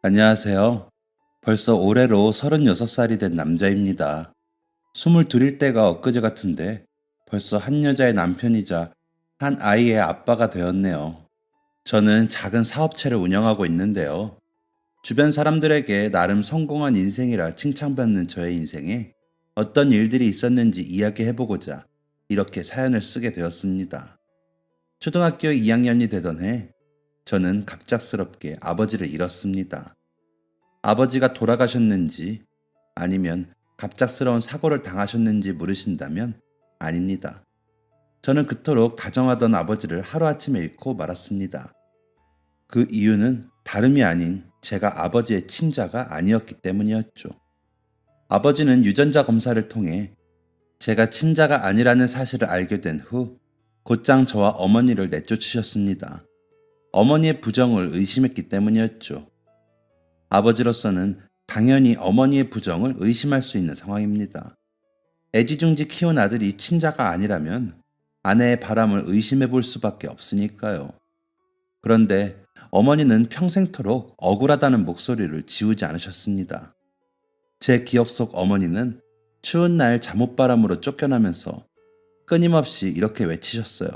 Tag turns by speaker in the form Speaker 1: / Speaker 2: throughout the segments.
Speaker 1: 안녕하세요. 벌써 올해로 36살이 된 남자입니다. 22일 때가 엊그제 같은데 벌써 한 여자의 남편이자 한 아이의 아빠가 되었네요. 저는 작은 사업체를 운영하고 있는데요. 주변 사람들에게 나름 성공한 인생이라 칭찬받는 저의 인생에 어떤 일들이 있었는지 이야기해보고자 이렇게 사연을 쓰게 되었습니다. 초등학교 2학년이 되던 해, 저는 갑작스럽게 아버지를 잃었습니다. 아버지가 돌아가셨는지 아니면 갑작스러운 사고를 당하셨는지 물으신다면 아닙니다. 저는 그토록 다정하던 아버지를 하루아침에 잃고 말았습니다. 그 이유는 다름이 아닌 제가 아버지의 친자가 아니었기 때문이었죠. 아버지는 유전자 검사를 통해 제가 친자가 아니라는 사실을 알게 된 후 곧장 저와 어머니를 내쫓으셨습니다. 어머니의 부정을 의심했기 때문이었죠. 아버지로서는 당연히 어머니의 부정을 의심할 수 있는 상황입니다. 애지중지 키운 아들이 친자가 아니라면 아내의 바람을 의심해 볼 수밖에 없으니까요. 그런데 어머니는 평생토록 억울하다는 목소리를 지우지 않으셨습니다. 제 기억 속 어머니는 추운 날 잠옷바람으로 쫓겨나면서 끊임없이 이렇게 외치셨어요.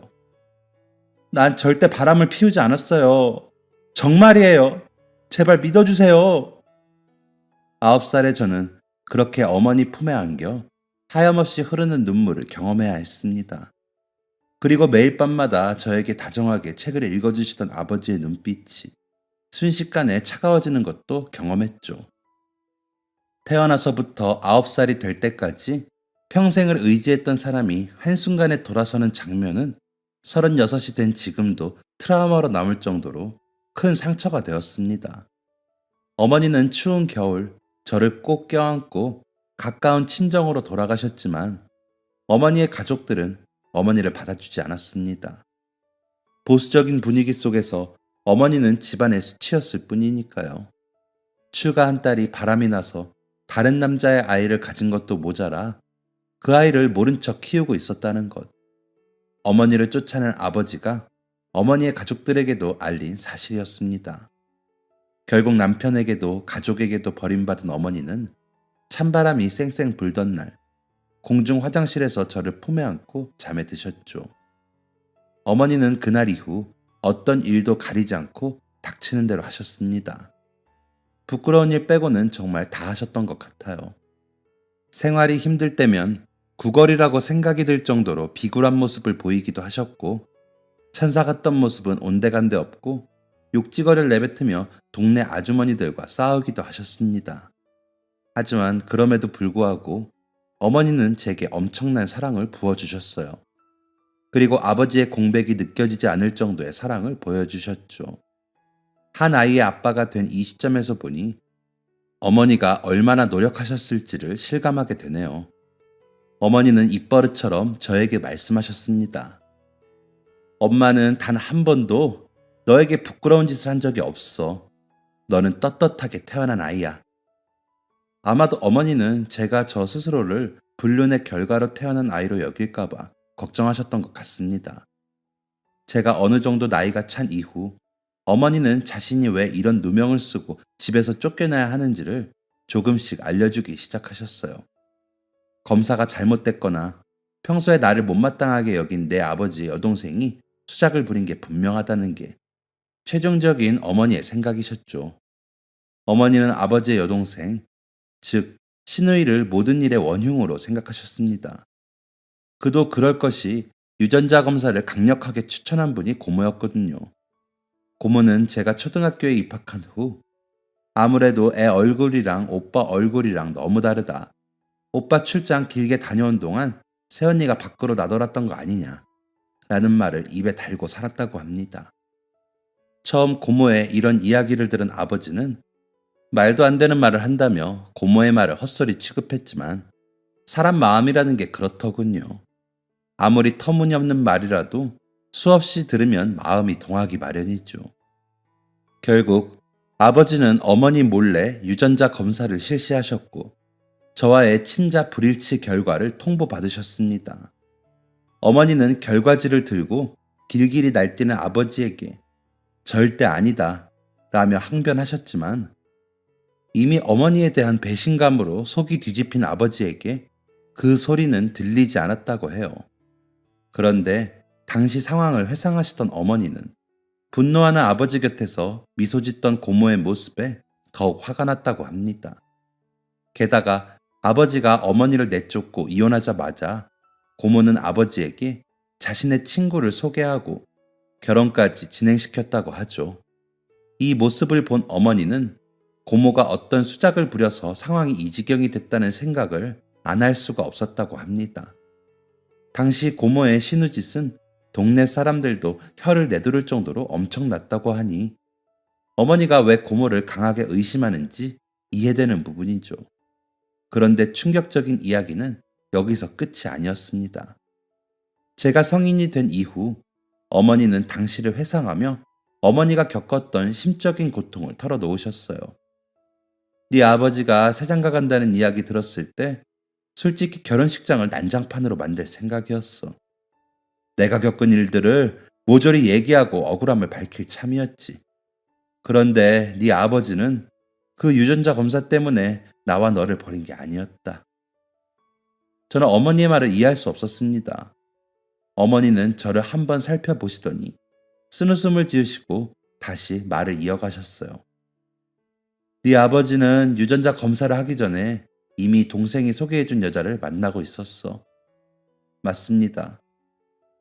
Speaker 1: 난 절대 바람을 피우지 않았어요. 정말이에요. 제발 믿어주세요. 9살의 저는 그렇게 어머니 품에 안겨 하염없이 흐르는 눈물을 경험해야 했습니다. 그리고 매일 밤마다 저에게 다정하게 책을 읽어주시던 아버지의 눈빛이 순식간에 차가워지는 것도 경험했죠. 태어나서부터 9살이 될 때까지 평생을 의지했던 사람이 한순간에 돌아서는 장면은 36이 된 지금도 트라우마로 남을 정도로 큰 상처가 되었습니다. 어머니는 추운 겨울 저를 꼭 껴안고 가까운 친정으로 돌아가셨지만 어머니의 가족들은 어머니를 받아주지 않았습니다. 보수적인 분위기 속에서 어머니는 집안의 수치였을 뿐이니까요. 추가 한 딸이 바람이 나서 다른 남자의 아이를 가진 것도 모자라 그 아이를 모른 척 키우고 있었다는 것. 어머니를 쫓아낸 아버지가 어머니의 가족들에게도 알린 사실이었습니다. 결국 남편에게도 가족에게도 버림받은 어머니는 찬바람이 쌩쌩 불던 날 공중 화장실에서 저를 품에 안고 잠에 드셨죠. 어머니는 그날 이후 어떤 일도 가리지 않고 닥치는 대로 하셨습니다. 부끄러운 일 빼고는 정말 다 하셨던 것 같아요. 생활이 힘들 때면 구걸이라고 생각이 들 정도로 비굴한 모습을 보이기도 하셨고 천사 같던 모습은 온데간데 없고 욕지거리를 내뱉으며 동네 아주머니들과 싸우기도 하셨습니다. 하지만 그럼에도 불구하고 어머니는 제게 엄청난 사랑을 부어주셨어요. 그리고 아버지의 공백이 느껴지지 않을 정도의 사랑을 보여주셨죠. 한 아이의 아빠가 된 이 시점에서 보니 어머니가 얼마나 노력하셨을지를 실감하게 되네요. 어머니는 입버릇처럼 저에게 말씀하셨습니다. 엄마는 단 한 번도 너에게 부끄러운 짓을 한 적이 없어. 너는 떳떳하게 태어난 아이야. 아마도 어머니는 제가 저 스스로를 불륜의 결과로 태어난 아이로 여길까봐 걱정하셨던 것 같습니다. 제가 어느 정도 나이가 찬 이후 어머니는 자신이 왜 이런 누명을 쓰고 집에서 쫓겨나야 하는지를 조금씩 알려주기 시작하셨어요. 검사가 잘못됐거나 평소에 나를 못마땅하게 여긴 내 아버지 여동생이 수작을 부린 게 분명하다는 게 최종적인 어머니의 생각이셨죠. 어머니는 아버지의 여동생, 즉 시누이를 모든 일의 원흉으로 생각하셨습니다. 그도 그럴 것이 유전자 검사를 강력하게 추천한 분이 고모였거든요. 고모는 제가 초등학교에 입학한 후 아무래도 애 얼굴이랑 오빠 얼굴이랑 너무 다르다. 오빠 출장 길게 다녀온 동안 새언니가 밖으로 나돌았던 거 아니냐 라는 말을 입에 달고 살았다고 합니다. 처음 고모의 이런 이야기를 들은 아버지는 말도 안 되는 말을 한다며 고모의 말을 헛소리 취급했지만 사람 마음이라는 게 그렇더군요. 아무리 터무니없는 말이라도 수없이 들으면 마음이 동하기 마련이죠. 결국 아버지는 어머니 몰래 유전자 검사를 실시하셨고 저와의 친자 불일치 결과를 통보받으셨습니다. 어머니는 결과지를 들고 길길이 날뛰는 아버지에게 절대 아니다 라며 항변하셨지만 이미 어머니에 대한 배신감으로 속이 뒤집힌 아버지에게 그 소리는 들리지 않았다고 해요. 그런데 당시 상황을 회상하시던 어머니는 분노하는 아버지 곁에서 미소 짓던 고모의 모습에 더욱 화가 났다고 합니다. 게다가 아버지가 어머니를 내쫓고 이혼하자마자 고모는 아버지에게 자신의 친구를 소개하고 결혼까지 진행시켰다고 하죠. 이 모습을 본 어머니는 고모가 어떤 수작을 부려서 상황이 이 지경이 됐다는 생각을 안 할 수가 없었다고 합니다. 당시 고모의 신우짓은 동네 사람들도 혀를 내두를 정도로 엄청났다고 하니 어머니가 왜 고모를 강하게 의심하는지 이해되는 부분이죠. 그런데 충격적인 이야기는 여기서 끝이 아니었습니다. 제가 성인이 된 이후 어머니는 당시를 회상하며 어머니가 겪었던 심적인 고통을 털어놓으셨어요. 네 아버지가 세장가 간다는 이야기 들었을 때 솔직히 결혼식장을 난장판으로 만들 생각이었어. 내가 겪은 일들을 모조리 얘기하고 억울함을 밝힐 참이었지. 그런데 네 아버지는 그 유전자 검사 때문에 나와 너를 버린 게 아니었다. 저는 어머니의 말을 이해할 수 없었습니다. 어머니는 저를 한번 살펴보시더니 쓴웃음을 지으시고 다시 말을 이어가셨어요. 네 아버지는 유전자 검사를 하기 전에 이미 동생이 소개해준 여자를 만나고 있었어. 맞습니다.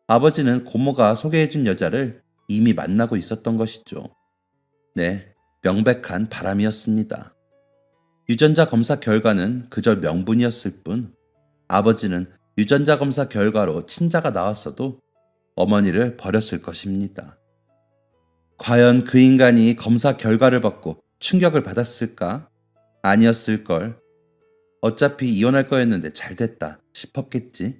Speaker 1: 아버지는 고모가 소개해준 여자를 이미 만나고 있었던 것이죠. 네, 명백한 바람이었습니다. 유전자 검사 결과는 그저 명분이었을 뿐 아버지는 유전자 검사 결과로 친자가 나왔어도 어머니를 버렸을 것입니다. 과연 그 인간이 검사 결과를 받고 충격을 받았을까? 아니었을걸. 어차피 이혼할 거였는데 잘 됐다 싶었겠지.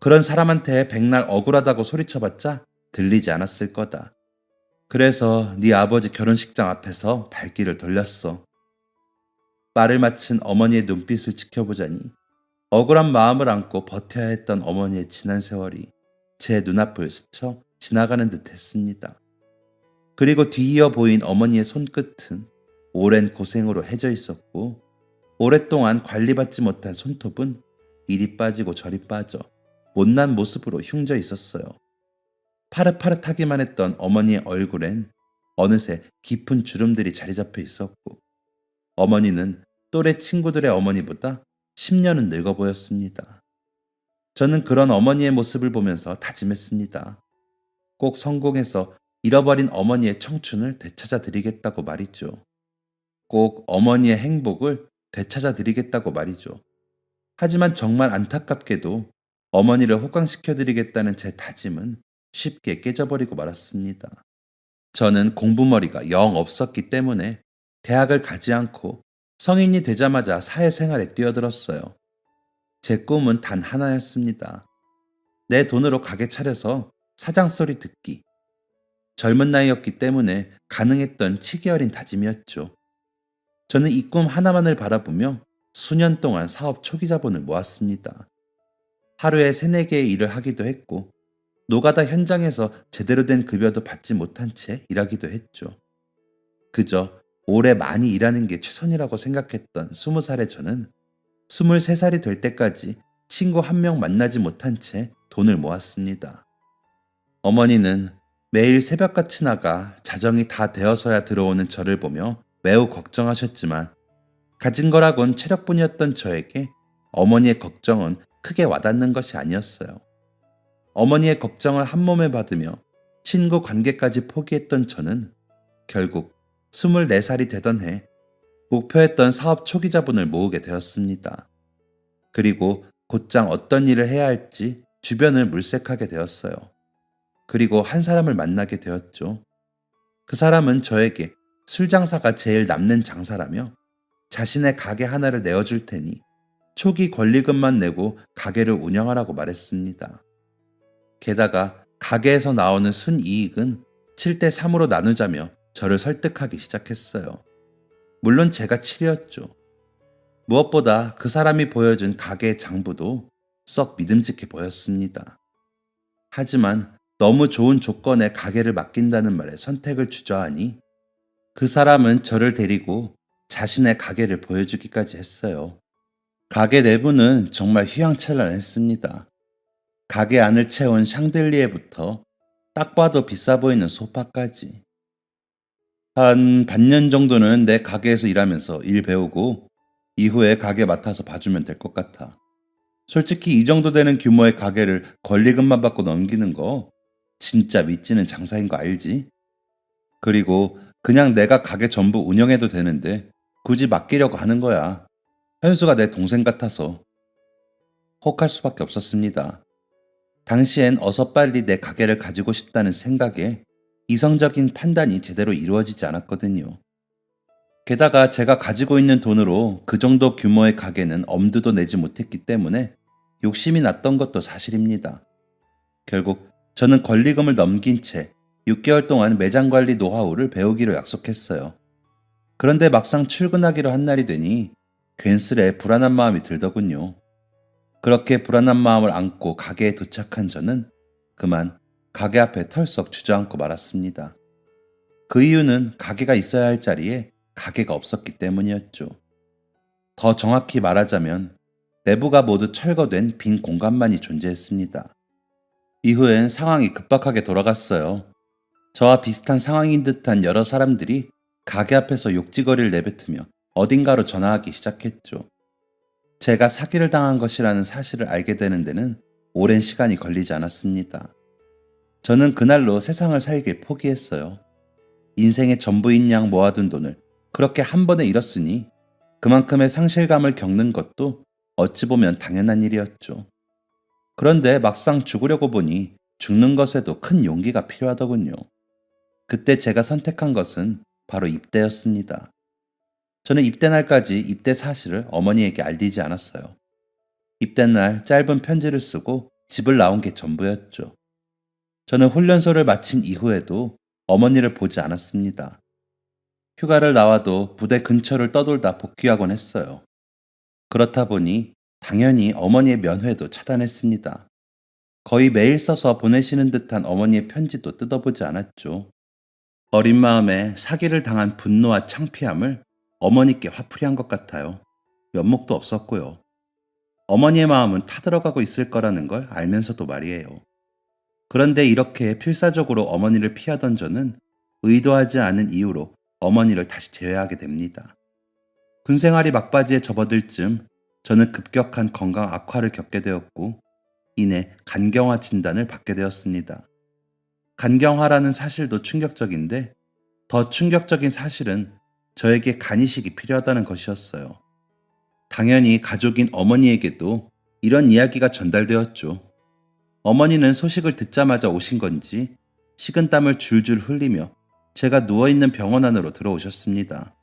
Speaker 1: 그런 사람한테 백날 억울하다고 소리쳐봤자 들리지 않았을 거다. 그래서 네 아버지 결혼식장 앞에서 발길을 돌렸어. 말을 마친 어머니의 눈빛을 지켜보자니 억울한 마음을 안고 버텨야 했던 어머니의 지난 세월이 제 눈앞을 스쳐 지나가는 듯 했습니다. 그리고 뒤이어 보인 어머니의 손끝은 오랜 고생으로 해져 있었고 오랫동안 관리받지 못한 손톱은 이리 빠지고 저리 빠져 못난 모습으로 흉져 있었어요. 파릇파릇하기만 했던 어머니의 얼굴엔 어느새 깊은 주름들이 자리 잡혀 있었고 어머니는 또래 친구들의 어머니보다 10년은 늙어 보였습니다. 저는 그런 어머니의 모습을 보면서 다짐했습니다. 꼭 성공해서 잃어버린 어머니의 청춘을 되찾아 드리겠다고 말이죠. 꼭 어머니의 행복을 되찾아 드리겠다고 말이죠. 하지만 정말 안타깝게도 어머니를 호강시켜 드리겠다는 제 다짐은 쉽게 깨져버리고 말았습니다. 저는 공부머리가 영 없었기 때문에 대학을 가지 않고 성인이 되자마자 사회생활에 뛰어들었어요. 제 꿈은 단 하나였습니다. 내 돈으로 가게 차려서 사장 소리 듣기. 젊은 나이였기 때문에 가능했던 치기 어린 다짐이었죠. 저는 이 꿈 하나만을 바라보며 수년 동안 사업 초기 자본을 모았습니다. 하루에 3-4개의 일을 하기도 했고 노가다 현장에서 제대로 된 급여도 받지 못한 채 일하기도 했죠. 그저 오래 많이 일하는 게 최선이라고 생각했던 20살의 저는 23살이 될 때까지 친구 한 명 만나지 못한 채 돈을 모았습니다. 어머니는 매일 새벽같이 나가 자정이 다 되어서야 들어오는 저를 보며 매우 걱정하셨지만 가진 거라곤 체력뿐이었던 저에게 어머니의 걱정은 크게 와닿는 것이 아니었어요. 어머니의 걱정을 한 몸에 받으며 친구 관계까지 포기했던 저는 결국 24살이 되던 해 목표했던 사업 초기 자본을 모으게 되었습니다. 그리고 곧장 어떤 일을 해야 할지 주변을 물색하게 되었어요. 그리고 한 사람을 만나게 되었죠. 그 사람은 저에게 술 장사가 제일 남는 장사라며 자신의 가게 하나를 내어줄 테니 초기 권리금만 내고 가게를 운영하라고 말했습니다. 게다가 가게에서 나오는 순이익은 7대3으로 나누자며 저를 설득하기 시작했어요. 물론 제가 7이었죠. 무엇보다 그 사람이 보여준 가게의 장부도 썩 믿음직해 보였습니다. 하지만 너무 좋은 조건에 가게를 맡긴다는 말에 선택을 주저하니 그 사람은 저를 데리고 자신의 가게를 보여주기까지 했어요. 가게 내부는 정말 휘황찬란했습니다. 가게 안을 채운 샹들리에부터 딱 봐도 비싸 보이는 소파까지. 한 반년 정도는 내 가게에서 일하면서 일 배우고 이후에 가게 맡아서 봐주면 될 것 같아. 솔직히 이 정도 되는 규모의 가게를 권리금만 받고 넘기는 거 진짜 믿지는 장사인 거 알지? 그리고 그냥 내가 가게 전부 운영해도 되는데 굳이 맡기려고 하는 거야. 현수가 내 동생 같아서 혹할 수밖에 없었습니다. 당시엔 어서 빨리 내 가게를 가지고 싶다는 생각에 이성적인 판단이 제대로 이루어지지 않았거든요. 게다가 제가 가지고 있는 돈으로 그 정도 규모의 가게는 엄두도 내지 못했기 때문에 욕심이 났던 것도 사실입니다. 결국 저는 권리금을 넘긴 채 6개월 동안 매장 관리 노하우를 배우기로 약속했어요. 그런데 막상 출근하기로 한 날이 되니 괜스레 불안한 마음이 들더군요. 그렇게 불안한 마음을 안고 가게에 도착한 저는 그만 가게 앞에 털썩 주저앉고 말았습니다. 그 이유는 가게가 있어야 할 자리에 가게가 없었기 때문이었죠. 더 정확히 말하자면 내부가 모두 철거된 빈 공간만이 존재했습니다. 이후엔 상황이 급박하게 돌아갔어요. 저와 비슷한 상황인 듯한 여러 사람들이 가게 앞에서 욕지거리를 내뱉으며 어딘가로 전화하기 시작했죠. 제가 사기를 당한 것이라는 사실을 알게 되는 데는 오랜 시간이 걸리지 않았습니다. 저는 그날로 세상을 살길 포기했어요. 인생의 전부인 양 모아둔 돈을 그렇게 한 번에 잃었으니 그만큼의 상실감을 겪는 것도 어찌 보면 당연한 일이었죠. 그런데 막상 죽으려고 보니 죽는 것에도 큰 용기가 필요하더군요. 그때 제가 선택한 것은 바로 입대였습니다. 저는 입대 날까지 입대 사실을 어머니에게 알리지 않았어요. 입대 날 짧은 편지를 쓰고 집을 나온 게 전부였죠. 저는 훈련소를 마친 이후에도 어머니를 보지 않았습니다. 휴가를 나와도 부대 근처를 떠돌다 복귀하곤 했어요. 그렇다 보니 당연히 어머니의 면회도 차단했습니다. 거의 매일 써서 보내시는 듯한 어머니의 편지도 뜯어보지 않았죠. 어린 마음에 사기를 당한 분노와 창피함을 어머니께 화풀이한 것 같아요. 면목도 없었고요. 어머니의 마음은 타들어가고 있을 거라는 걸 알면서도 말이에요. 그런데 이렇게 필사적으로 어머니를 피하던 저는 의도하지 않은 이유로 어머니를 다시 제외하게 됩니다. 군생활이 막바지에 접어들 즈음 저는 급격한 건강 악화를 겪게 되었고 이내 간경화 진단을 받게 되었습니다. 간경화라는 사실도 충격적인데 더 충격적인 사실은 저에게 간이식이 필요하다는 것이었어요. 당연히 가족인 어머니에게도 이런 이야기가 전달되었죠. 어머니는 소식을 듣자마자 오신 건지 식은땀을 줄줄 흘리며 제가 누워있는 병원 안으로 들어오셨습니다.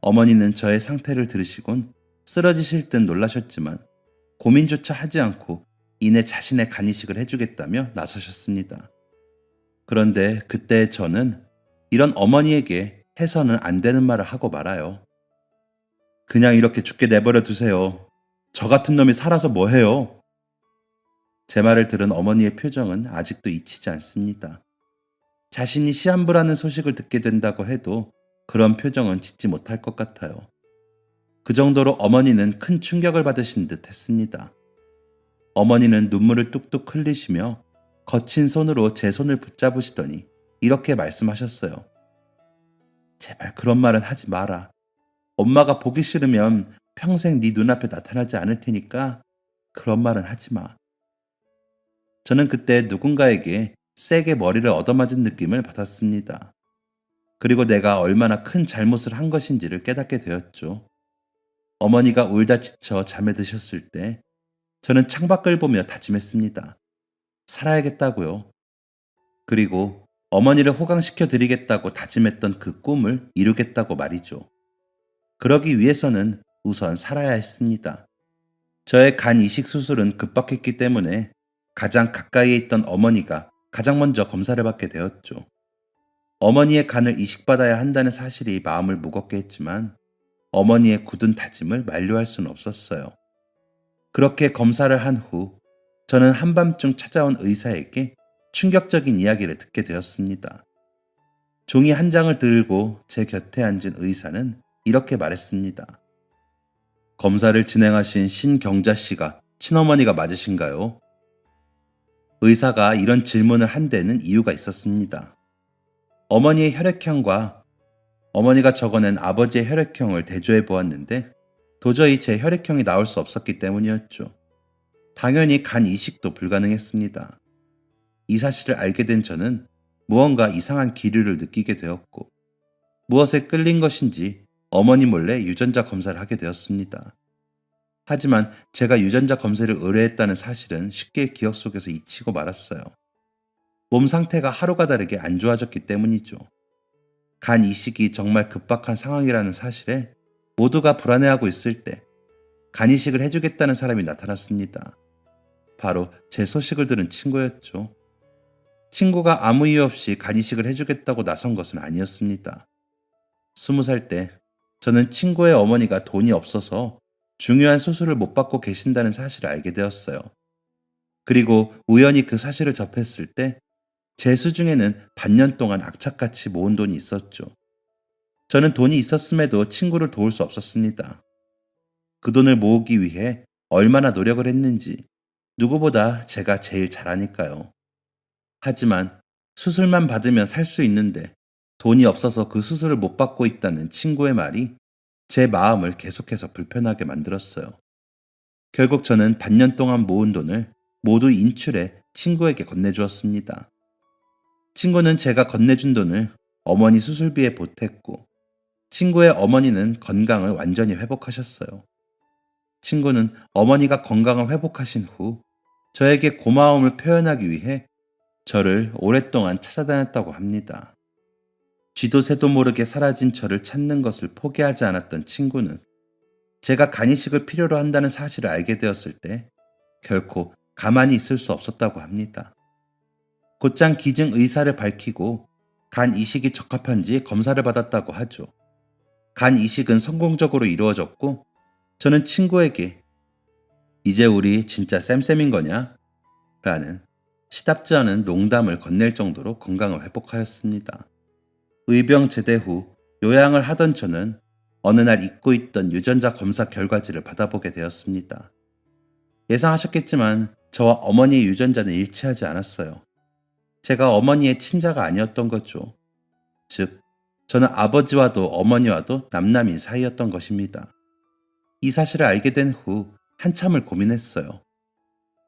Speaker 1: 어머니는 저의 상태를 들으시곤 쓰러지실 듯 놀라셨지만 고민조차 하지 않고 이내 자신의 간이식을 해주겠다며 나서셨습니다. 그런데 그때 저는 이런 어머니에게 해서는 안 되는 말을 하고 말아요. 그냥 이렇게 죽게 내버려 두세요. 저 같은 놈이 살아서 뭐해요? 제 말을 들은 어머니의 표정은 아직도 잊히지 않습니다. 자신이 시한부라는 소식을 듣게 된다고 해도 그런 표정은 짓지 못할 것 같아요. 그 정도로 어머니는 큰 충격을 받으신 듯 했습니다. 어머니는 눈물을 뚝뚝 흘리시며 거친 손으로 제 손을 붙잡으시더니 이렇게 말씀하셨어요. 제발 그런 말은 하지 마라. 엄마가 보기 싫으면 평생 네 눈앞에 나타나지 않을 테니까 그런 말은 하지 마. 저는 그때 누군가에게 세게 머리를 얻어맞은 느낌을 받았습니다. 그리고 내가 얼마나 큰 잘못을 한 것인지를 깨닫게 되었죠. 어머니가 울다 지쳐 잠에 드셨을 때 저는 창밖을 보며 다짐했습니다. 살아야겠다고요. 그리고 어머니를 호강시켜 드리겠다고 다짐했던 그 꿈을 이루겠다고 말이죠. 그러기 위해서는 우선 살아야 했습니다. 저의 간 이식 수술은 급박했기 때문에 가장 가까이에 있던 어머니가 가장 먼저 검사를 받게 되었죠. 어머니의 간을 이식받아야 한다는 사실이 마음을 무겁게 했지만 어머니의 굳은 다짐을 만류할 수는 없었어요. 그렇게 검사를 한 후 저는 한밤중 찾아온 의사에게 충격적인 이야기를 듣게 되었습니다. 종이 한 장을 들고 제 곁에 앉은 의사는 이렇게 말했습니다. 검사를 진행하신 신경자 씨가 친어머니가 맞으신가요? 의사가 이런 질문을 한 데는 이유가 있었습니다. 어머니의 혈액형과 어머니가 적어낸 아버지의 혈액형을 대조해 보았는데 도저히 제 혈액형이 나올 수 없었기 때문이었죠. 당연히 간 이식도 불가능했습니다. 이 사실을 알게 된 저는 무언가 이상한 기류를 느끼게 되었고 무엇에 끌린 것인지 어머니 몰래 유전자 검사를 하게 되었습니다. 하지만 제가 유전자 검사를 의뢰했다는 사실은 쉽게 기억 속에서 잊히고 말았어요. 몸 상태가 하루가 다르게 안 좋아졌기 때문이죠. 간 이식이 정말 급박한 상황이라는 사실에 모두가 불안해하고 있을 때 간 이식을 해주겠다는 사람이 나타났습니다. 바로 제 소식을 들은 친구였죠. 친구가 아무 이유 없이 간 이식을 해주겠다고 나선 것은 아니었습니다. 20살 때 저는 친구의 어머니가 돈이 없어서 중요한 수술을 못 받고 계신다는 사실을 알게 되었어요. 그리고 우연히 그 사실을 접했을 때 제 수중에는 반년 동안 악착같이 모은 돈이 있었죠. 저는 돈이 있었음에도 친구를 도울 수 없었습니다. 그 돈을 모으기 위해 얼마나 노력을 했는지 누구보다 제가 제일 잘 아니까요. 하지만 수술만 받으면 살 수 있는데 돈이 없어서 그 수술을 못 받고 있다는 친구의 말이 제 마음을 계속해서 불편하게 만들었어요. 결국 저는 반년 동안 모은 돈을 모두 인출해 친구에게 건네주었습니다. 친구는 제가 건네준 돈을 어머니 수술비에 보탰고 친구의 어머니는 건강을 완전히 회복하셨어요. 친구는 어머니가 건강을 회복하신 후 저에게 고마움을 표현하기 위해 저를 오랫동안 찾아다녔다고 합니다. 쥐도 새도 모르게 사라진 저를 찾는 것을 포기하지 않았던 친구는 제가 간 이식을 필요로 한다는 사실을 알게 되었을 때 결코 가만히 있을 수 없었다고 합니다. 곧장 기증 의사를 밝히고 간 이식이 적합한지 검사를 받았다고 하죠. 간 이식은 성공적으로 이루어졌고 저는 친구에게 이제 우리 진짜 쌤쌤인 거냐? 라는 시답지 않은 농담을 건넬 정도로 건강을 회복하였습니다. 의병 제대 후 요양을 하던 저는 어느 날 잊고 있던 유전자 검사 결과지를 받아보게 되었습니다. 예상하셨겠지만 저와 어머니의 유전자는 일치하지 않았어요. 제가 어머니의 친자가 아니었던 거죠. 즉, 저는 아버지와도 어머니와도 남남인 사이였던 것입니다. 이 사실을 알게 된 후 한참을 고민했어요.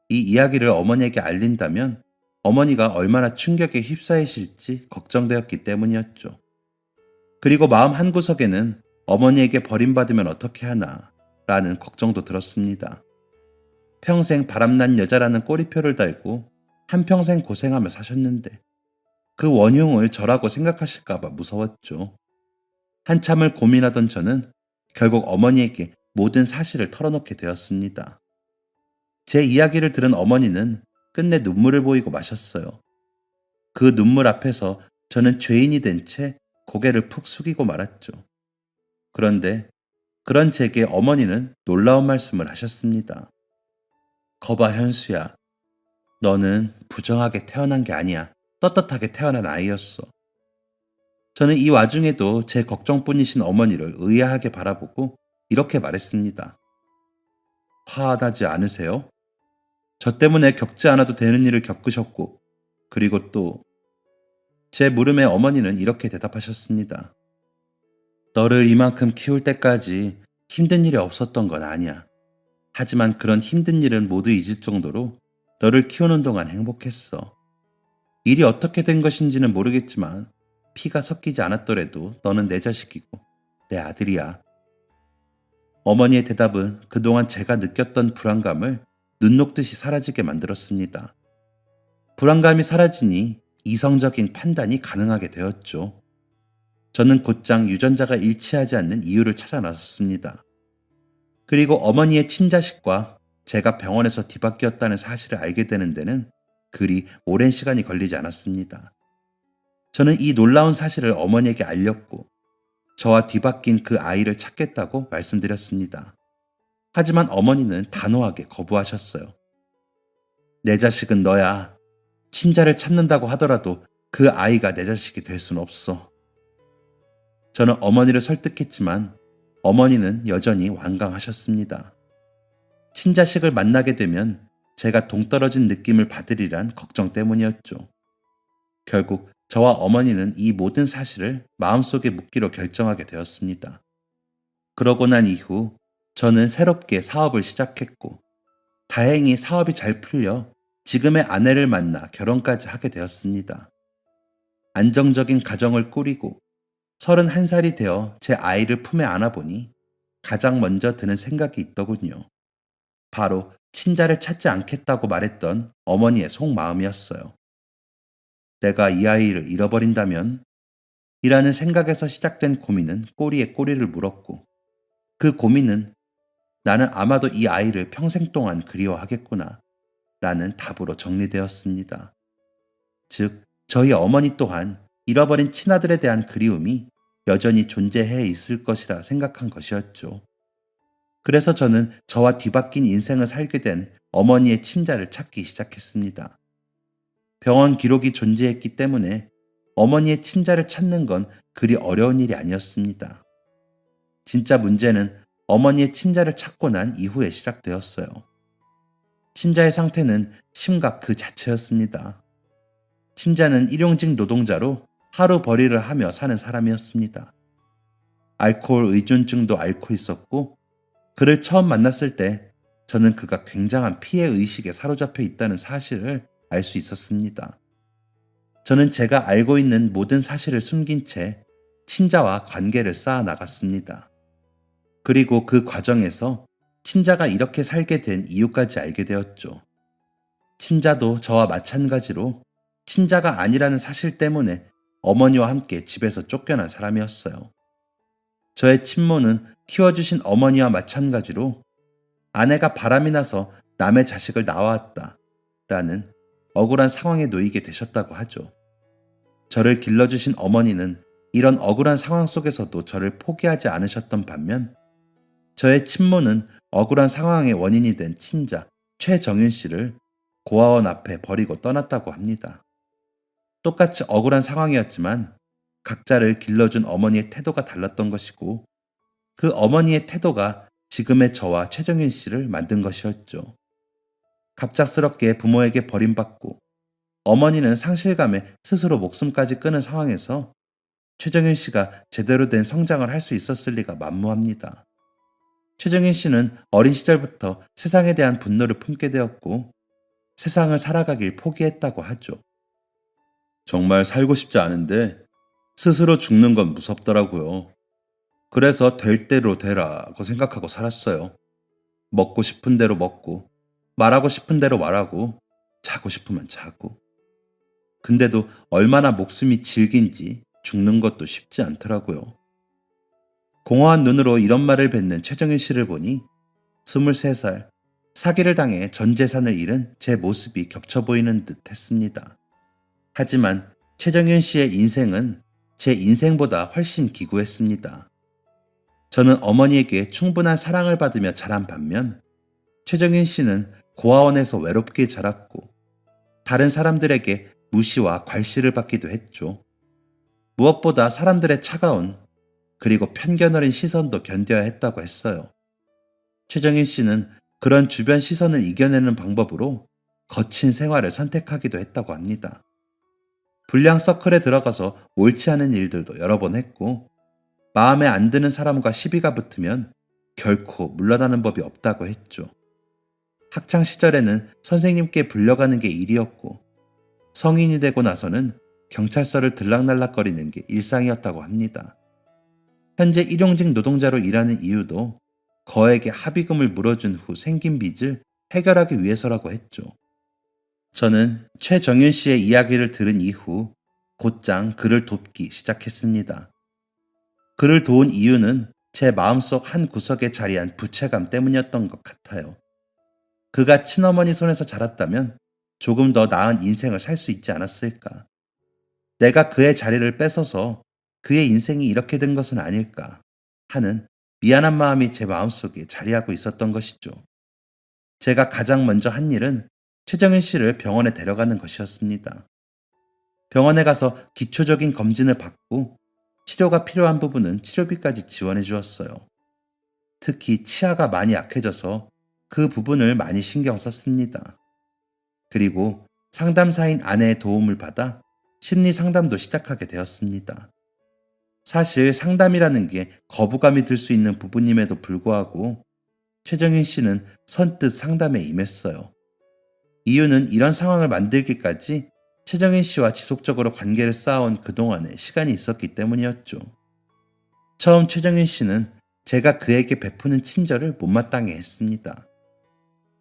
Speaker 1: 이 이야기를 어머니에게 알린다면 어머니가 얼마나 충격에 휩싸이실지 걱정되었기 때문이었죠. 그리고 마음 한구석에는 어머니에게 버림받으면 어떻게 하나 라는 걱정도 들었습니다. 평생 바람난 여자라는 꼬리표를 달고 한평생 고생하며 사셨는데 그 원흉을 저라고 생각하실까봐 무서웠죠. 한참을 고민하던 저는 결국 어머니에게 모든 사실을 털어놓게 되었습니다. 제 이야기를 들은 어머니는 끝내 눈물을 보이고 마셨어요. 그 눈물 앞에서 저는 죄인이 된 채 고개를 푹 숙이고 말았죠. 그런데 그런 제게 어머니는 놀라운 말씀을 하셨습니다. 거봐 현수야. 너는 부정하게 태어난 게 아니야. 떳떳하게 태어난 아이였어. 저는 이 와중에도 제 걱정뿐이신 어머니를 의아하게 바라보고 이렇게 말했습니다. 화나지 않으세요? 저 때문에 겪지 않아도 되는 일을 겪으셨고 그리고 또 제 물음에 어머니는 이렇게 대답하셨습니다. 너를 이만큼 키울 때까지 힘든 일이 없었던 건 아니야. 하지만 그런 힘든 일은 모두 잊을 정도로 너를 키우는 동안 행복했어. 일이 어떻게 된 것인지는 모르겠지만 피가 섞이지 않았더라도 너는 내 자식이고 내 아들이야. 어머니의 대답은 그동안 제가 느꼈던 불안감을 눈 녹듯이 사라지게 만들었습니다. 불안감이 사라지니 이성적인 판단이 가능하게 되었죠. 저는 곧장 유전자가 일치하지 않는 이유를 찾아 나섰습니다. 그리고 어머니의 친자식과 제가 병원에서 뒤바뀌었다는 사실을 알게 되는 데는 그리 오랜 시간이 걸리지 않았습니다. 저는 이 놀라운 사실을 어머니에게 알렸고 저와 뒤바뀐 그 아이를 찾겠다고 말씀드렸습니다. 하지만 어머니는 단호하게 거부하셨어요. 내 자식은 너야. 친자를 찾는다고 하더라도 그 아이가 내 자식이 될 순 없어. 저는 어머니를 설득했지만 어머니는 여전히 완강하셨습니다. 친자식을 만나게 되면 제가 동떨어진 느낌을 받으리란 걱정 때문이었죠. 결국 저와 어머니는 이 모든 사실을 마음속에 묻기로 결정하게 되었습니다. 그러고 난 이후 저는 새롭게 사업을 시작했고, 다행히 사업이 잘 풀려 지금의 아내를 만나 결혼까지 하게 되었습니다. 안정적인 가정을 꾸리고 31살이 되어 제 아이를 품에 안아보니 가장 먼저 드는 생각이 있더군요. 바로 친자를 찾지 않겠다고 말했던 어머니의 속마음이었어요. 내가 이 아이를 잃어버린다면? 이라는 생각에서 시작된 고민은 꼬리에 꼬리를 물었고, 그 고민은 나는 아마도 이 아이를 평생 동안 그리워하겠구나 라는 답으로 정리되었습니다. 즉, 저희 어머니 또한 잃어버린 친아들에 대한 그리움이 여전히 존재해 있을 것이라 생각한 것이었죠. 그래서 저는 저와 뒤바뀐 인생을 살게 된 어머니의 친자를 찾기 시작했습니다. 병원 기록이 존재했기 때문에 어머니의 친자를 찾는 건 그리 어려운 일이 아니었습니다. 진짜 문제는 어머니의 친자를 찾고 난 이후에 시작되었어요. 친자의 상태는 심각 그 자체였습니다. 친자는 일용직 노동자로 하루벌이를 하며 사는 사람이었습니다. 알코올 의존증도 앓고 있었고, 그를 처음 만났을 때 저는 그가 굉장한 피해 의식에 사로잡혀 있다는 사실을 알 수 있었습니다. 저는 제가 알고 있는 모든 사실을 숨긴 채 친자와 관계를 쌓아 나갔습니다. 그리고 그 과정에서 친자가 이렇게 살게 된 이유까지 알게 되었죠. 친자도 저와 마찬가지로 친자가 아니라는 사실 때문에 어머니와 함께 집에서 쫓겨난 사람이었어요. 저의 친모는 키워주신 어머니와 마찬가지로 아내가 바람이 나서 남의 자식을 낳아왔다 라는 억울한 상황에 놓이게 되셨다고 하죠. 저를 길러주신 어머니는 이런 억울한 상황 속에서도 저를 포기하지 않으셨던 반면, 저의 친모는 억울한 상황의 원인이 된 친자 최정윤 씨를 고아원 앞에 버리고 떠났다고 합니다. 똑같이 억울한 상황이었지만 각자를 길러준 어머니의 태도가 달랐던 것이고, 그 어머니의 태도가 지금의 저와 최정윤 씨를 만든 것이었죠. 갑작스럽게 부모에게 버림받고 어머니는 상실감에 스스로 목숨까지 끊은 상황에서 최정윤 씨가 제대로 된 성장을 할 수 있었을 리가 만무합니다. 최정윤 씨는 어린 시절부터 세상에 대한 분노를 품게 되었고, 세상을 살아가길 포기했다고 하죠. 정말 살고 싶지 않은데 스스로 죽는 건 무섭더라고요. 그래서 될 대로 되라고 생각하고 살았어요. 먹고 싶은 대로 먹고, 말하고 싶은 대로 말하고, 자고 싶으면 자고. 근데도 얼마나 목숨이 질긴지 죽는 것도 쉽지 않더라고요. 공허한 눈으로 이런 말을 뱉는 최정윤 씨를 보니 23살, 사기를 당해 전 재산을 잃은 제 모습이 겹쳐 보이는 듯 했습니다. 하지만 최정윤 씨의 인생은 제 인생보다 훨씬 기구했습니다. 저는 어머니에게 충분한 사랑을 받으며 자란 반면, 최정윤 씨는 고아원에서 외롭게 자랐고 다른 사람들에게 무시와 괄시를 받기도 했죠. 무엇보다 사람들의 차가운 그리고 편견 어린 시선도 견뎌야 했다고 했어요. 최정윤 씨는 그런 주변 시선을 이겨내는 방법으로 거친 생활을 선택하기도 했다고 합니다. 불량 서클에 들어가서 옳지 않은 일들도 여러 번 했고, 마음에 안 드는 사람과 시비가 붙으면 결코 물러나는 법이 없다고 했죠. 학창 시절에는 선생님께 불려가는 게 일이었고, 성인이 되고 나서는 경찰서를 들락날락거리는 게 일상이었다고 합니다. 현재 일용직 노동자로 일하는 이유도 거액의 합의금을 물어준 후 생긴 빚을 해결하기 위해서라고 했죠. 저는 최정윤 씨의 이야기를 들은 이후 곧장 그를 돕기 시작했습니다. 그를 도운 이유는 제 마음속 한 구석에 자리한 부채감 때문이었던 것 같아요. 그가 친어머니 손에서 자랐다면 조금 더 나은 인생을 살 수 있지 않았을까. 내가 그의 자리를 뺏어서 그의 인생이 이렇게 된 것은 아닐까 하는 미안한 마음이 제 마음속에 자리하고 있었던 것이죠. 제가 가장 먼저 한 일은 최정윤 씨를 병원에 데려가는 것이었습니다. 병원에 가서 기초적인 검진을 받고 치료가 필요한 부분은 치료비까지 지원해 주었어요. 특히 치아가 많이 약해져서 그 부분을 많이 신경 썼습니다. 그리고 상담사인 아내의 도움을 받아 심리 상담도 시작하게 되었습니다. 사실 상담이라는 게 거부감이 들 수 있는 부분임에도 불구하고 최정인 씨는 선뜻 상담에 임했어요. 이유는 이런 상황을 만들기까지 최정인 씨와 지속적으로 관계를 쌓아온 그동안의 시간이 있었기 때문이었죠. 처음 최정인 씨는 제가 그에게 베푸는 친절을 못마땅해 했습니다.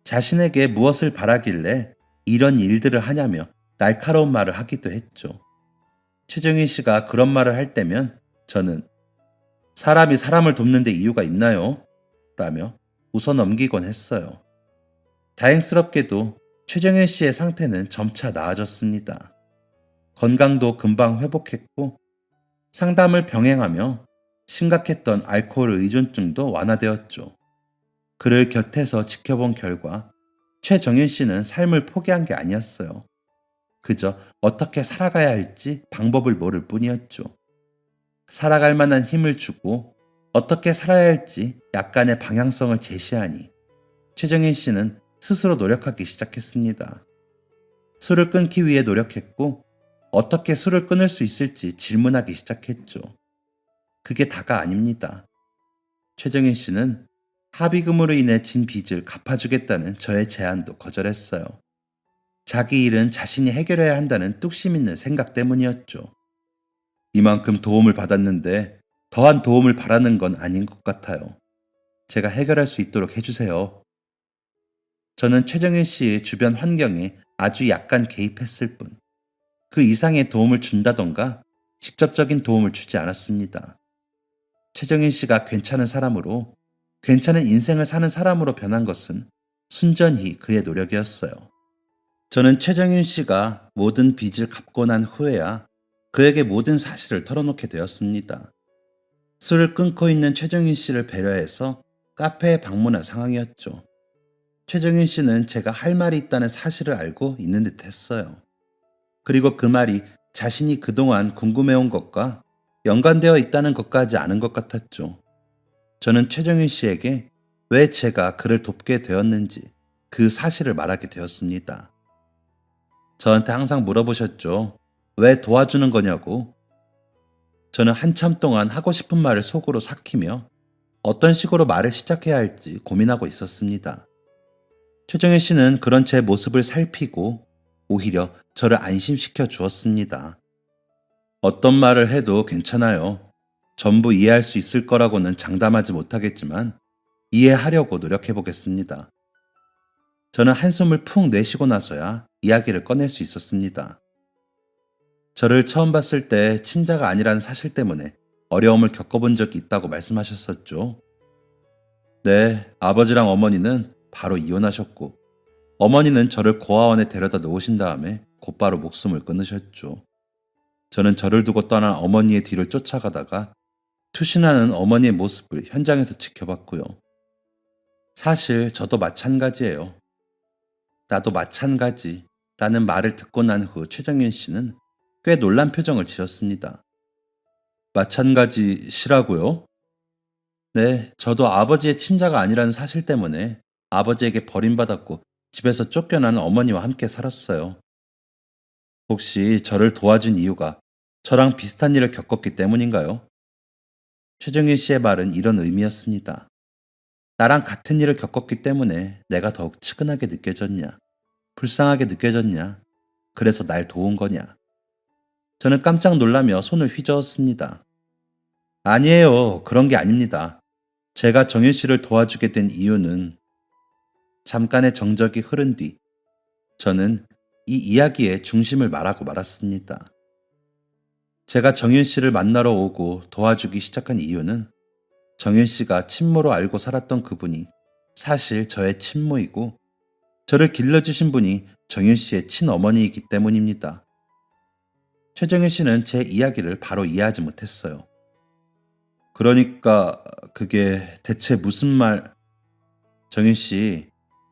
Speaker 1: 자신에게 무엇을 바라길래 이런 일들을 하냐며 날카로운 말을 하기도 했죠. 최정인 씨가 그런 말을 할 때면 저는 사람이 사람을 돕는 데 이유가 있나요? 라며 웃어 넘기곤 했어요. 다행스럽게도 최정일 씨의 상태는 점차 나아졌습니다. 건강도 금방 회복했고 상담을 병행하며 심각했던 알코올 의존증도 완화되었죠. 그를 곁에서 지켜본 결과 최정일 씨는 삶을 포기한 게 아니었어요. 그저 어떻게 살아가야 할지 방법을 모를 뿐이었죠. 살아갈 만한 힘을 주고 어떻게 살아야 할지 약간의 방향성을 제시하니 최정일 씨는 스스로 노력하기 시작했습니다. 술을 끊기 위해 노력했고 어떻게 술을 끊을 수 있을지 질문하기 시작했죠. 그게 다가 아닙니다. 최정일 씨는 합의금으로 인해 진 빚을 갚아주겠다는 저의 제안도 거절했어요. 자기 일은 자신이 해결해야 한다는 뚝심 있는 생각 때문이었죠. 이만큼 도움을 받았는데 더한 도움을 바라는 건 아닌 것 같아요. 제가 해결할 수 있도록 해주세요. 저는 최정일 씨의 주변 환경에 아주 약간 개입했을 뿐, 그 이상의 도움을 준다던가 직접적인 도움을 주지 않았습니다. 최정일 씨가 괜찮은 사람으로, 괜찮은 인생을 사는 사람으로 변한 것은 순전히 그의 노력이었어요. 저는 최정일 씨가 모든 빚을 갚고 난 후에야 그에게 모든 사실을 털어놓게 되었습니다. 술을 끊고 있는 최정일 씨를 배려해서 카페에 방문한 상황이었죠. 최정일 씨는 제가 할 말이 있다는 사실을 알고 있는 듯 했어요. 그리고 그 말이 자신이 그동안 궁금해온 것과 연관되어 있다는 것까지 아는 것 같았죠. 저는 최정일 씨에게 왜 제가 그를 돕게 되었는지 그 사실을 말하게 되었습니다. 저한테 항상 물어보셨죠. 왜 도와주는 거냐고. 저는 한참 동안 하고 싶은 말을 속으로 삭히며 어떤 식으로 말을 시작해야 할지 고민하고 있었습니다. 최정일 씨는 그런 제 모습을 살피고 오히려 저를 안심시켜 주었습니다. 어떤 말을 해도 괜찮아요. 전부 이해할 수 있을 거라고는 장담하지 못하겠지만 이해하려고 노력해 보겠습니다. 저는 한숨을 푹 내쉬고 나서야 이야기를 꺼낼 수 있었습니다. 저를 처음 봤을 때 친자가 아니라는 사실 때문에 어려움을 겪어본 적이 있다고 말씀하셨었죠. 네, 아버지랑 어머니는 바로 이혼하셨고 어머니는 저를 고아원에 데려다 놓으신 다음에 곧바로 목숨을 끊으셨죠. 저는 저를 두고 떠난 어머니의 뒤를 쫓아가다가 투신하는 어머니의 모습을 현장에서 지켜봤고요. 사실 저도 마찬가지예요. 나도 마찬가지 라는 말을 듣고 난 후 최정윤 씨는 꽤 놀란 표정을 지었습니다. 마찬가지시라고요? 네, 저도 아버지의 친자가 아니라는 사실 때문에 아버지에게 버림받았고 집에서 쫓겨나는 어머니와 함께 살았어요. 혹시 저를 도와준 이유가 저랑 비슷한 일을 겪었기 때문인가요? 최정일 씨의 말은 이런 의미였습니다. 나랑 같은 일을 겪었기 때문에 내가 더욱 측은하게 느껴졌냐? 불쌍하게 느껴졌냐? 그래서 날 도운 거냐? 저는 깜짝 놀라며 손을 휘저었습니다. 아니에요. 그런 게 아닙니다. 제가 정일 씨를 도와주게 된 이유는 잠깐의 정적이 흐른 뒤 저는 이 이야기의 중심을 말하고 말았습니다. 제가 정일 씨를 만나러 오고 도와주기 시작한 이유는 정일 씨가 친모로 알고 살았던 그분이 사실 저의 친모이고 저를 길러주신 분이 정일 씨의 친어머니이기 때문입니다. 최정일 씨는 제 이야기를 바로 이해하지 못했어요. 그러니까 그게 대체 무슨 말... 정일 씨,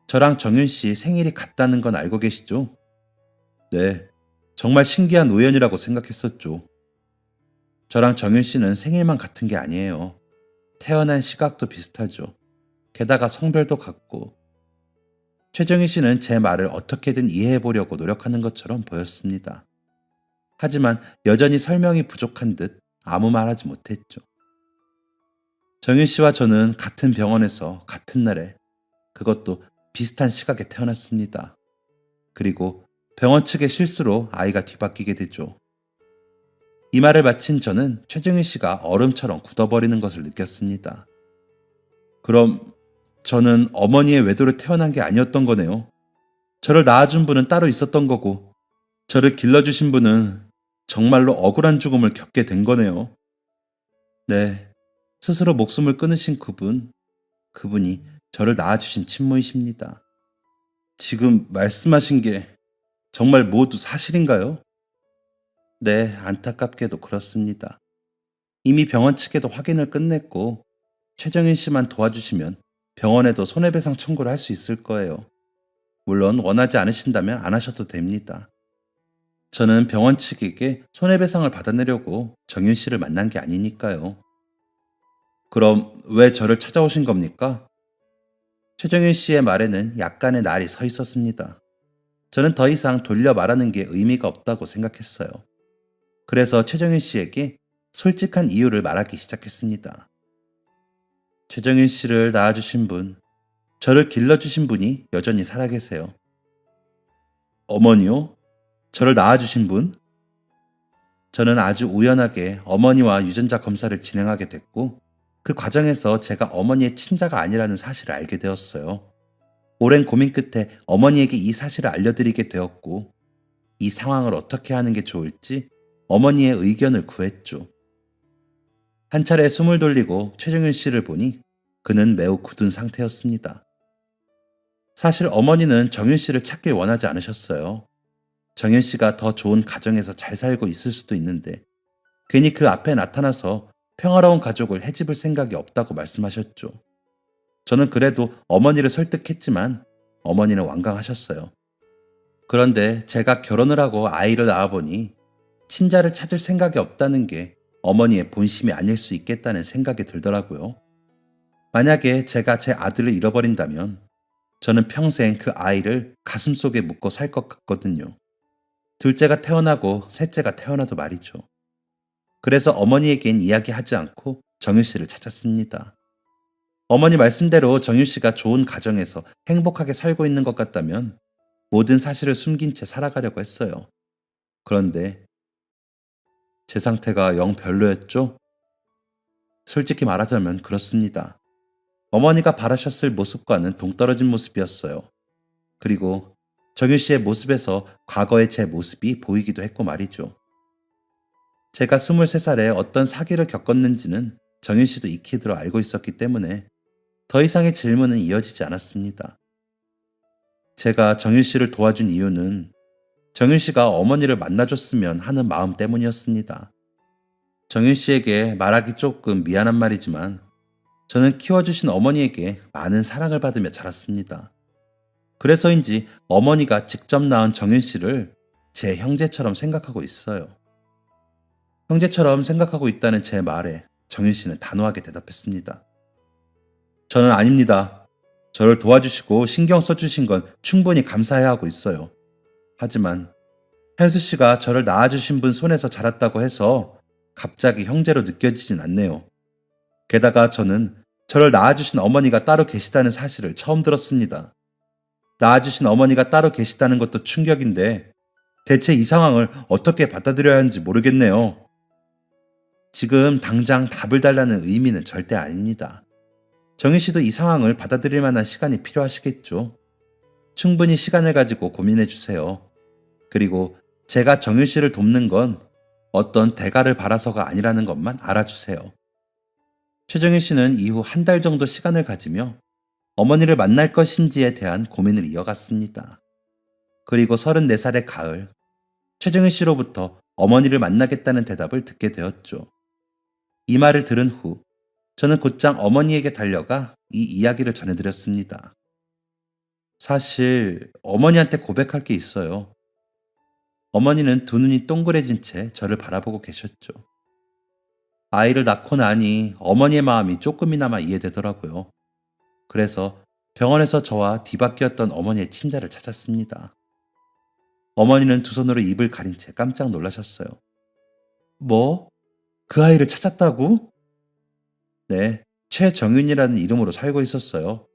Speaker 1: 저랑 정일 씨 생일이 같다는 건 알고 계시죠? 네, 정말 신기한 우연이라고 생각했었죠. 저랑 정일 씨는 생일만 같은 게 아니에요. 태어난 시각도 비슷하죠. 게다가 성별도 같고. 최정희 씨는 제 말을 어떻게든 이해해 보려고 노력하는 것처럼 보였습니다. 하지만 여전히 설명이 부족한 듯 아무 말 하지 못했죠. 정윤 씨와 저는 같은 병원에서 같은 날에, 그것도 비슷한 시각에 태어났습니다. 그리고 병원 측의 실수로 아이가 뒤바뀌게 되죠. 이 말을 마친 저는 최정희 씨가 얼음처럼 굳어버리는 것을 느꼈습니다. 그럼 저는 어머니의 외도로 태어난 게 아니었던 거네요. 저를 낳아준 분은 따로 있었던 거고, 저를 길러주신 분은 정말로 억울한 죽음을 겪게 된 거네요. 네, 스스로 목숨을 끊으신 그분이 저를 낳아주신 친모이십니다. 지금 말씀하신 게 정말 모두 사실인가요? 네, 안타깝게도 그렇습니다. 이미 병원 측에도 확인을 끝냈고, 최정인 씨만 도와주시면 병원에도 손해배상 청구를 할 수 있을 거예요. 물론 원하지 않으신다면 안 하셔도 됩니다. 저는 병원 측에게 손해배상을 받아내려고 정윤 씨를 만난 게 아니니까요. 그럼 왜 저를 찾아오신 겁니까? 최정윤 씨의 말에는 약간의 날이 서 있었습니다. 저는 더 이상 돌려 말하는 게 의미가 없다고 생각했어요. 그래서 최정윤 씨에게 솔직한 이유를 말하기 시작했습니다. 최정윤 씨를 낳아주신 분, 저를 길러주신 분이 여전히 살아계세요. 어머니요? 저를 낳아주신 분? 저는 아주 우연하게 어머니와 유전자 검사를 진행하게 됐고, 그 과정에서 제가 어머니의 친자가 아니라는 사실을 알게 되었어요. 오랜 고민 끝에 어머니에게 이 사실을 알려드리게 되었고, 이 상황을 어떻게 하는 게 좋을지 어머니의 의견을 구했죠. 한 차례 숨을 돌리고 최정윤 씨를 보니 그는 매우 굳은 상태였습니다. 사실 어머니는 정윤 씨를 찾길 원하지 않으셨어요. 정윤 씨가 더 좋은 가정에서 잘 살고 있을 수도 있는데 괜히 그 앞에 나타나서 평화로운 가족을 해집을 생각이 없다고 말씀하셨죠. 저는 그래도 어머니를 설득했지만 어머니는 완강하셨어요. 그런데 제가 결혼을 하고 아이를 낳아보니 친자를 찾을 생각이 없다는 게 어머니의 본심이 아닐 수 있겠다는 생각이 들더라고요. 만약에 제가 제 아들을 잃어버린다면 저는 평생 그 아이를 가슴속에 묻고 살 것 같거든요. 둘째가 태어나고 셋째가 태어나도 말이죠. 그래서 어머니에겐 이야기하지 않고 정윤 씨를 찾았습니다. 어머니 말씀대로 정윤 씨가 좋은 가정에서 행복하게 살고 있는 것 같다면 모든 사실을 숨긴 채 살아가려고 했어요. 그런데 제 상태가 영 별로였죠? 솔직히 말하자면 그렇습니다. 어머니가 바라셨을 모습과는 동떨어진 모습이었어요. 그리고 정윤 씨의 모습에서 과거의 제 모습이 보이기도 했고 말이죠. 제가 23살에 어떤 사기를 겪었는지는 정윤 씨도 익히 들어 알고 있었기 때문에 더 이상의 질문은 이어지지 않았습니다. 제가 정윤 씨를 도와준 이유는 정윤 씨가 어머니를 만나줬으면 하는 마음 때문이었습니다. 정윤 씨에게 말하기 조금 미안한 말이지만 저는 키워주신 어머니에게 많은 사랑을 받으며 자랐습니다. 그래서인지 어머니가 직접 낳은 정윤 씨를 제 형제처럼 생각하고 있어요. 형제처럼 생각하고 있다는 제 말에 정윤 씨는 단호하게 대답했습니다. 저는 아닙니다. 저를 도와주시고 신경 써주신 건 충분히 감사해야 하고 있어요. 하지만 현수 씨가 저를 낳아주신 분 손에서 자랐다고 해서 갑자기 형제로 느껴지진 않네요. 게다가 저는 저를 낳아주신 어머니가 따로 계시다는 사실을 처음 들었습니다. 낳아주신 어머니가 따로 계시다는 것도 충격인데 대체 이 상황을 어떻게 받아들여야 하는지 모르겠네요. 지금 당장 답을 달라는 의미는 절대 아닙니다. 정희 씨도 이 상황을 받아들일 만한 시간이 필요하시겠죠. 충분히 시간을 가지고 고민해 주세요. 그리고 제가 정윤 씨를 돕는 건 어떤 대가를 바라서가 아니라는 것만 알아주세요. 최정희 씨는 이후 한 달 정도 시간을 가지며 어머니를 만날 것인지에 대한 고민을 이어갔습니다. 그리고 34살의 가을, 최정희 씨로부터 어머니를 만나겠다는 대답을 듣게 되었죠. 이 말을 들은 후 저는 곧장 어머니에게 달려가 이 이야기를 전해드렸습니다. 사실 어머니한테 고백할 게 있어요. 어머니는 두 눈이 동그래진 채 저를 바라보고 계셨죠. 아이를 낳고 나니 어머니의 마음이 조금이나마 이해되더라고요. 그래서 병원에서 저와 뒤바뀌었던 어머니의 친자를 찾았습니다. 어머니는 두 손으로 입을 가린 채 깜짝 놀라셨어요. 뭐? 그 아이를 찾았다고? 네, 최정윤이라는 이름으로 살고 있었어요.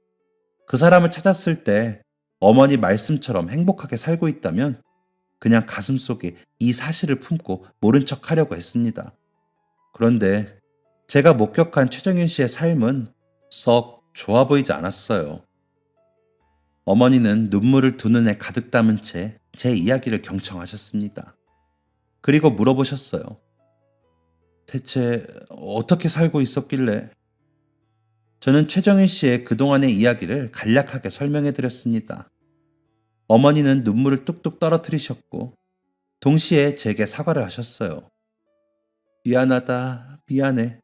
Speaker 1: 그 사람을 찾았을 때 어머니 말씀처럼 행복하게 살고 있다면 그냥 가슴속에 이 사실을 품고 모른 척 하려고 했습니다. 그런데 제가 목격한 최정윤 씨의 삶은 썩 좋아 보이지 않았어요. 어머니는 눈물을 두 눈에 가득 담은 채 제 이야기를 경청하셨습니다. 그리고 물어보셨어요. 대체 어떻게 살고 있었길래? 저는 최정윤 씨의 그동안의 이야기를 간략하게 설명해 드렸습니다. 어머니는 눈물을 뚝뚝 떨어뜨리셨고 동시에 제게 사과를 하셨어요. 미안하다, 미안해.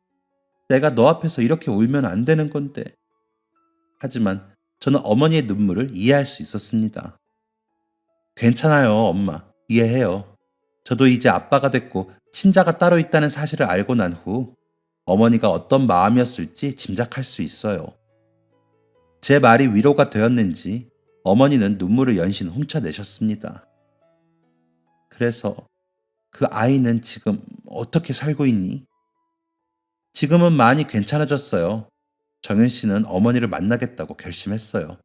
Speaker 1: 내가 너 앞에서 이렇게 울면 안 되는 건데. 하지만 저는 어머니의 눈물을 이해할 수 있었습니다. 괜찮아요, 엄마. 이해해요. 저도 이제 아빠가 됐고 친자가 따로 있다는 사실을 알고 난 후 어머니가 어떤 마음이었을지 짐작할 수 있어요. 제 말이 위로가 되었는지 어머니는 눈물을 연신 훔쳐내셨습니다. 그래서 그 아이는 지금 어떻게 살고 있니? 지금은 많이 괜찮아졌어요. 정윤 씨는 어머니를 만나겠다고 결심했어요.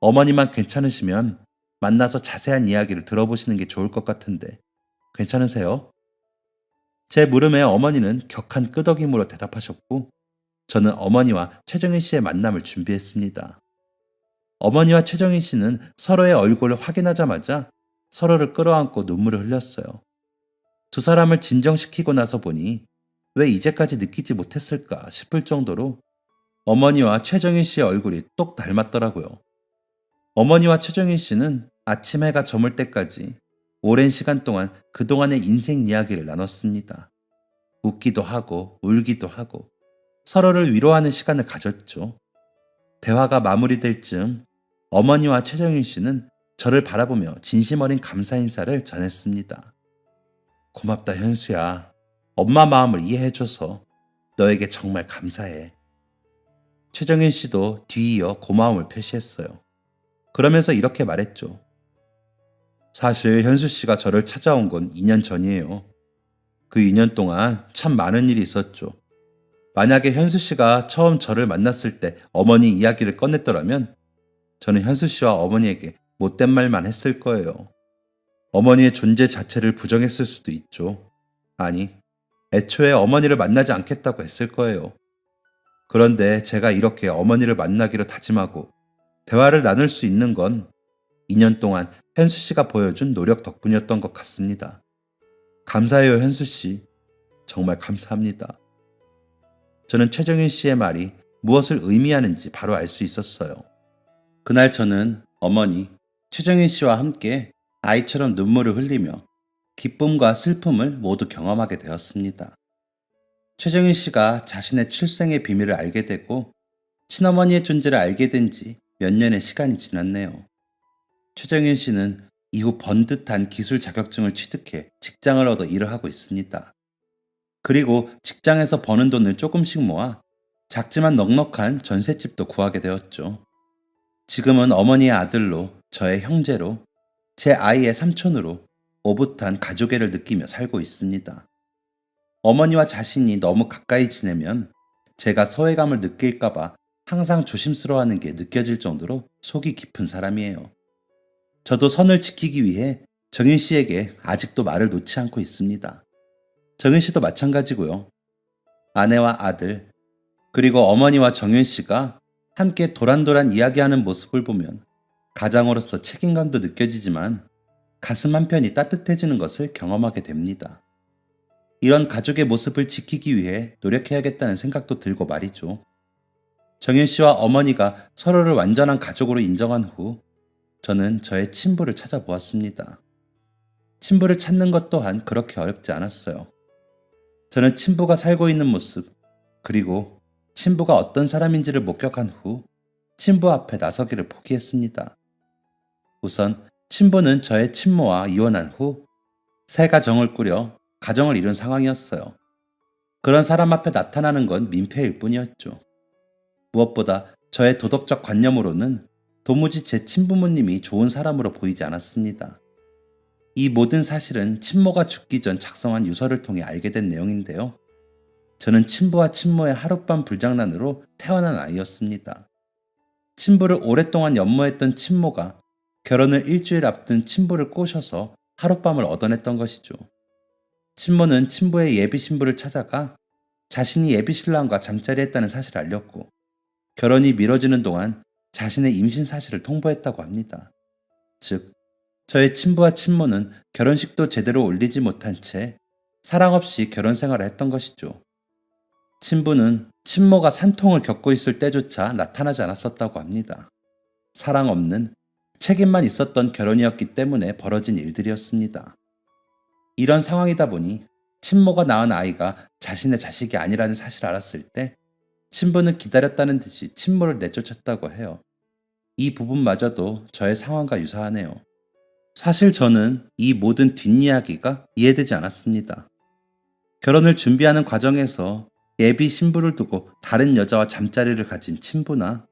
Speaker 1: 어머니만 괜찮으시면 만나서 자세한 이야기를 들어보시는 게 좋을 것 같은데 괜찮으세요? 제 물음에 어머니는 격한 끄덕임으로 대답하셨고 저는 어머니와 최정희 씨의 만남을 준비했습니다. 어머니와 최정희 씨는 서로의 얼굴을 확인하자마자 서로를 끌어안고 눈물을 흘렸어요. 두 사람을 진정시키고 나서 보니 왜 이제까지 느끼지 못했을까 싶을 정도로 어머니와 최정희 씨의 얼굴이 똑 닮았더라고요. 어머니와 최정희 씨는 아침 해가 저물 때까지 오랜 시간 동안 그동안의 인생 이야기를 나눴습니다. 웃기도 하고 울기도 하고 서로를 위로하는 시간을 가졌죠. 대화가 마무리될 즈음 어머니와 최정희 씨는 저를 바라보며 진심 어린 감사 인사를 전했습니다. 고맙다 현수야. 엄마 마음을 이해해줘서 너에게 정말 감사해. 최정희 씨도 뒤이어 고마움을 표시했어요. 그러면서 이렇게 말했죠. 사실 현수 씨가 저를 찾아온 건 2년 전이에요. 그 2년 동안 참 많은 일이 있었죠. 만약에 현수 씨가 처음 저를 만났을 때 어머니 이야기를 꺼냈더라면 저는 현수 씨와 어머니에게 못된 말만 했을 거예요. 어머니의 존재 자체를 부정했을 수도 있죠. 아니, 애초에 어머니를 만나지 않겠다고 했을 거예요. 그런데 제가 이렇게 어머니를 만나기로 다짐하고 대화를 나눌 수 있는 건 2년 동안 현수 씨가 보여준 노력 덕분이었던 것 같습니다. 감사해요, 현수 씨. 정말 감사합니다. 저는 최정윤 씨의 말이 무엇을 의미하는지 바로 알 수 있었어요. 그날 저는 어머니, 최정윤 씨와 함께 아이처럼 눈물을 흘리며 기쁨과 슬픔을 모두 경험하게 되었습니다. 최정윤 씨가 자신의 출생의 비밀을 알게 되고 친어머니의 존재를 알게 된 지 몇 년의 시간이 지났네요. 최정윤 씨는 이후 번듯한 기술 자격증을 취득해 직장을 얻어 일을 하고 있습니다. 그리고 직장에서 버는 돈을 조금씩 모아 작지만 넉넉한 전셋집도 구하게 되었죠. 지금은 어머니의 아들로, 저의 형제로, 제 아이의 삼촌으로 오붓한 가족애를 느끼며 살고 있습니다. 어머니와 자신이 너무 가까이 지내면 제가 소외감을 느낄까봐 항상 조심스러워하는 게 느껴질 정도로 속이 깊은 사람이에요. 저도 선을 지키기 위해 정윤 씨에게 아직도 말을 놓지 않고 있습니다. 정윤 씨도 마찬가지고요. 아내와 아들, 그리고 어머니와 정윤 씨가 함께 도란도란 이야기하는 모습을 보면 가장으로서 책임감도 느껴지지만 가슴 한편이 따뜻해지는 것을 경험하게 됩니다. 이런 가족의 모습을 지키기 위해 노력해야겠다는 생각도 들고 말이죠. 정윤 씨와 어머니가 서로를 완전한 가족으로 인정한 후 저는 저의 친부를 찾아보았습니다. 친부를 찾는 것 또한 그렇게 어렵지 않았어요. 저는 친부가 살고 있는 모습, 그리고 친부가 어떤 사람인지를 목격한 후 친부 앞에 나서기를 포기했습니다. 우선 친부는 저의 친모와 이혼한 후 새 가정을 꾸려 가정을 이룬 상황이었어요. 그런 사람 앞에 나타나는 건 민폐일 뿐이었죠. 무엇보다 저의 도덕적 관념으로는 도무지 제 친부모님이 좋은 사람으로 보이지 않았습니다. 이 모든 사실은 친모가 죽기 전 작성한 유서를 통해 알게 된 내용인데요. 저는 친부와 친모의 하룻밤 불장난으로 태어난 아이였습니다. 친부를 오랫동안 연모했던 친모가 결혼을 일주일 앞둔 친부를 꼬셔서 하룻밤을 얻어냈던 것이죠. 친모는 친부의 예비 신부를 찾아가 자신이 예비 신랑과 잠자리했다는 사실을 알렸고, 결혼이 미뤄지는 동안 자신의 임신 사실을 통보했다고 합니다. 즉, 저의 친부와 친모는 결혼식도 제대로 올리지 못한 채 사랑 없이 결혼 생활을 했던 것이죠. 친부는 친모가 산통을 겪고 있을 때조차 나타나지 않았었다고 합니다. 사랑 없는 책임만 있었던 결혼이었기 때문에 벌어진 일들이었습니다. 이런 상황이다 보니 친모가 낳은 아이가 자신의 자식이 아니라는 사실을 알았을 때 친부는 기다렸다는 듯이 친모를 내쫓았다고 해요. 이 부분마저도 저의 상황과 유사하네요. 사실 저는 이 모든 뒷이야기가 이해되지 않았습니다. 결혼을 준비하는 과정에서 예비 신부를 두고 다른 여자와 잠자리를 가진 친부나,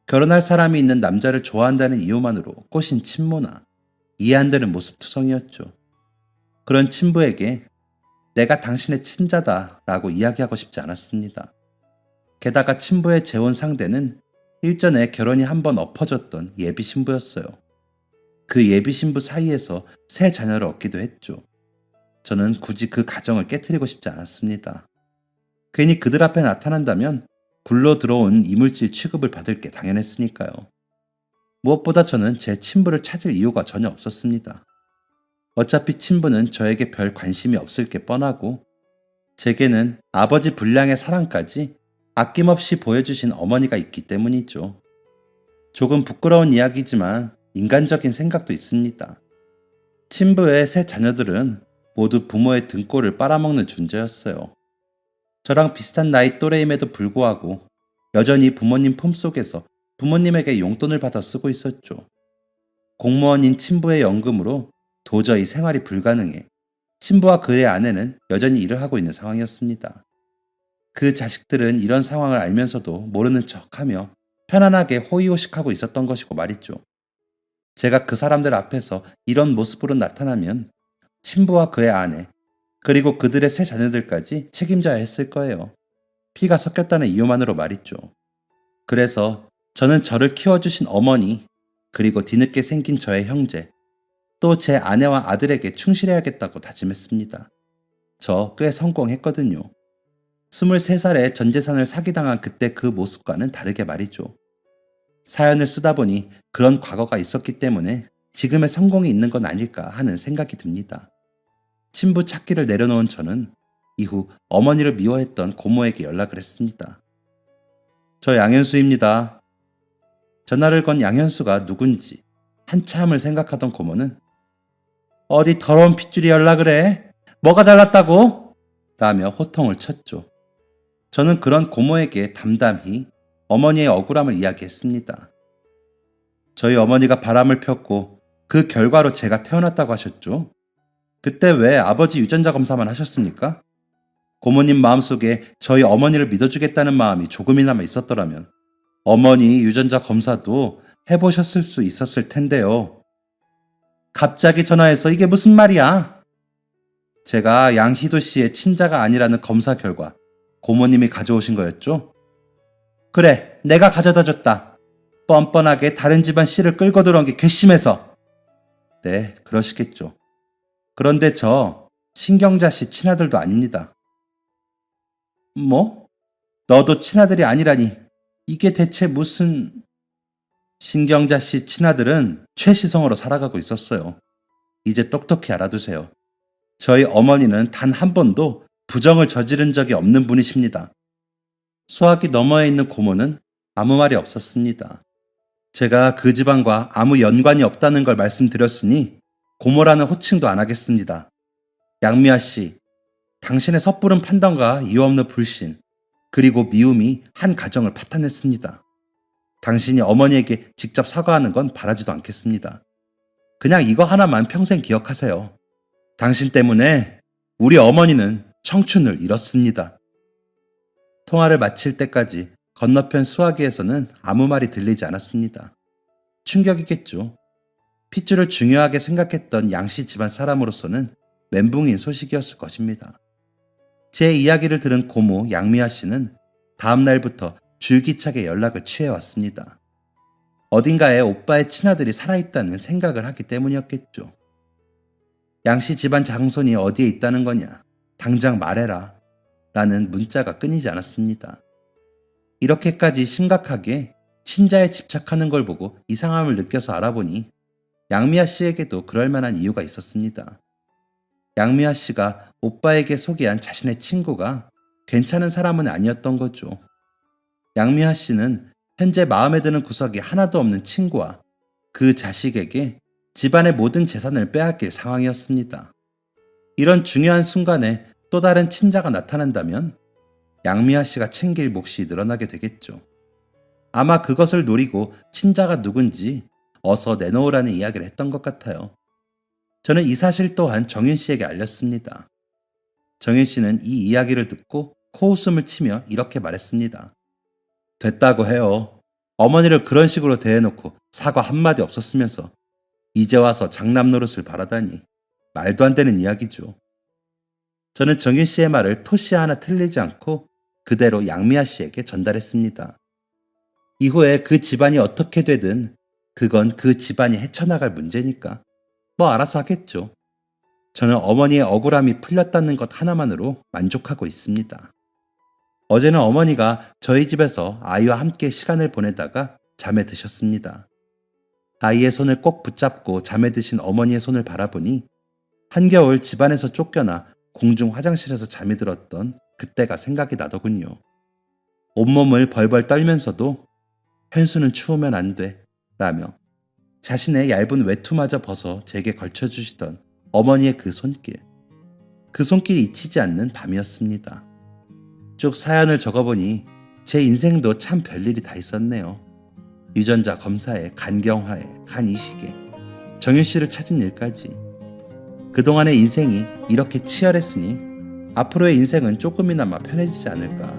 Speaker 1: 결혼할 사람이 있는 남자를 좋아한다는 이유만으로 꼬신 친모나, 이해 안 되는 모습 투성이었죠. 그런 친부에게 내가 당신의 친자다 라고 이야기하고 싶지 않았습니다. 게다가 친부의 재혼 상대는 일전에 결혼이 한번 엎어졌던 예비 신부였어요. 그 예비 신부 사이에서 새 자녀를 얻기도 했죠. 저는 굳이 그 가정을 깨트리고 싶지 않았습니다. 괜히 그들 앞에 나타난다면 굴러 들어온 이물질 취급을 받을 게 당연했으니까요. 무엇보다 저는 제 친부를 찾을 이유가 전혀 없었습니다. 어차피 친부는 저에게 별 관심이 없을 게 뻔하고, 제게는 아버지 분량의 사랑까지 아낌없이 보여주신 어머니가 있기 때문이죠. 조금 부끄러운 이야기지만 인간적인 생각도 있습니다. 친부의 세 자녀들은 모두 부모의 등골을 빨아먹는 존재였어요. 저랑 비슷한 나이 또래임에도 불구하고 여전히 부모님 품속에서 부모님에게 용돈을 받아 쓰고 있었죠. 공무원인 친부의 연금으로 도저히 생활이 불가능해 친부와 그의 아내는 여전히 일을 하고 있는 상황이었습니다. 그 자식들은 이런 상황을 알면서도 모르는 척하며 편안하게 호의호식하고 있었던 것이고 말이죠. 제가 그 사람들 앞에서 이런 모습으로 나타나면 친부와 그의 아내, 그리고 그들의 세 자녀들까지 책임져야 했을 거예요. 피가 섞였다는 이유만으로 말이죠. 그래서 저는 저를 키워주신 어머니, 그리고 뒤늦게 생긴 저의 형제, 또 제 아내와 아들에게 충실해야겠다고 다짐했습니다. 저 꽤 성공했거든요. 23살에 전 재산을 사기당한 그때 그 모습과는 다르게 말이죠. 사연을 쓰다 보니 그런 과거가 있었기 때문에 지금의 성공이 있는 건 아닐까 하는 생각이 듭니다. 친부 찾기를 내려놓은 저는 이후 어머니를 미워했던 고모에게 연락을 했습니다. 저 양현수입니다. 전화를 건 양현수가 누군지 한참을 생각하던 고모는 어디 더러운 핏줄이 연락을 해? 뭐가 잘났다고? 라며 호통을 쳤죠. 저는 그런 고모에게 담담히 어머니의 억울함을 이야기했습니다. 저희 어머니가 바람을 폈고 그 결과로 제가 태어났다고 하셨죠. 그때 왜 아버지 유전자 검사만 하셨습니까? 고모님 마음속에 저희 어머니를 믿어주겠다는 마음이 조금이나마 있었더라면 어머니 유전자 검사도 해보셨을 수 있었을 텐데요. 갑자기 전화해서 이게 무슨 말이야? 제가 양희도 씨의 친자가 아니라는 검사 결과 고모님이 가져오신 거였죠? 그래, 내가 가져다 줬다. 뻔뻔하게 다른 집안 씨를 끌고 들어온 게 괘씸해서. 네, 그러시겠죠. 그런데 저 신경자 씨 친아들도 아닙니다. 뭐? 너도 친아들이 아니라니 이게 대체 무슨... 신경자 씨 친아들은 최시성으로 살아가고 있었어요. 이제 똑똑히 알아두세요. 저희 어머니는 단 한 번도 부정을 저지른 적이 없는 분이십니다. 수학이 너머에 있는 고모는 아무 말이 없었습니다. 제가 그 집안과 아무 연관이 없다는 걸 말씀드렸으니 고모라는 호칭도 안 하겠습니다. 양미아 씨, 당신의 섣부른 판단과 이유 없는 불신, 그리고 미움이 한 가정을 파탄냈습니다. 당신이 어머니에게 직접 사과하는 건 바라지도 않겠습니다. 그냥 이거 하나만 평생 기억하세요. 당신 때문에 우리 어머니는 청춘을 잃었습니다. 통화를 마칠 때까지 건너편 수화기에서는 아무 말이 들리지 않았습니다. 충격이겠죠. 핏줄을 중요하게 생각했던 양씨 집안 사람으로서는 멘붕인 소식이었을 것입니다. 제 이야기를 들은 고모 양미아 씨는 다음 날부터 줄기차게 연락을 취해왔습니다. 어딘가에 오빠의 친아들이 살아있다는 생각을 하기 때문이었겠죠. 양씨 집안 장손이 어디에 있다는 거냐? 당장 말해라. 라는 문자가 끊이지 않았습니다. 이렇게까지 심각하게 친자에 집착하는 걸 보고 이상함을 느껴서 알아보니 양미아 씨에게도 그럴 만한 이유가 있었습니다. 양미아 씨가 오빠에게 소개한 자신의 친구가 괜찮은 사람은 아니었던 거죠. 양미아 씨는 현재 마음에 드는 구석이 하나도 없는 친구와 그 자식에게 집안의 모든 재산을 빼앗길 상황이었습니다. 이런 중요한 순간에 또 다른 친자가 나타난다면 양미아 씨가 챙길 몫이 늘어나게 되겠죠. 아마 그것을 노리고 친자가 누군지 어서 내놓으라는 이야기를 했던 것 같아요. 저는 이 사실 또한 정윤 씨에게 알렸습니다. 정윤 씨는 이 이야기를 듣고 코웃음을 치며 이렇게 말했습니다. 됐다고 해요. 어머니를 그런 식으로 대해놓고 사과 한마디 없었으면서 이제 와서 장남 노릇을 바라다니 말도 안 되는 이야기죠. 저는 정윤 씨의 말을 토시 하나 틀리지 않고 그대로 양미아 씨에게 전달했습니다. 이후에 그 집안이 어떻게 되든 그건 그 집안이 헤쳐나갈 문제니까 뭐 알아서 하겠죠. 저는 어머니의 억울함이 풀렸다는 것 하나만으로 만족하고 있습니다. 어제는 어머니가 저희 집에서 아이와 함께 시간을 보내다가 잠에 드셨습니다. 아이의 손을 꼭 붙잡고 잠에 드신 어머니의 손을 바라보니 한겨울 집안에서 쫓겨나 공중 화장실에서 잠이 들었던 그때가 생각이 나더군요. 온몸을 벌벌 떨면서도 현수는 추우면 안 돼 라며 자신의 얇은 외투마저 벗어 제게 걸쳐주시던 어머니의 그 손길. 그 손길이 잊히지 않는 밤이었습니다. 쭉 사연을 적어보니 제 인생도 참 별일이 다 있었네요. 유전자 검사에 간경화에 간이식에 정윤 씨를 찾은 일까지. 그동안의 인생이 이렇게 치열했으니 앞으로의 인생은 조금이나마 편해지지 않을까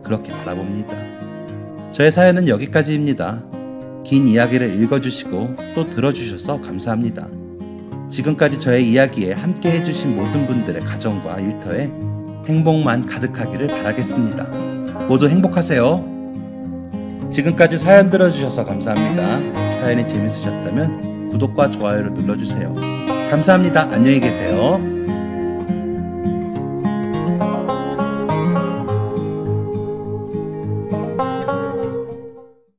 Speaker 1: 그렇게 바라봅니다. 저의 사연은 여기까지입니다. 긴 이야기를 읽어주시고 또 들어주셔서 감사합니다. 지금까지 저의 이야기에 함께 해주신 모든 분들의 가정과 일터에 행복만 가득하기를 바라겠습니다. 모두 행복하세요. 지금까지 사연 들어주셔서 감사합니다. 사연이 재밌으셨다면 구독과 좋아요를 눌러주세요. 감사합니다. 안녕히 계세요.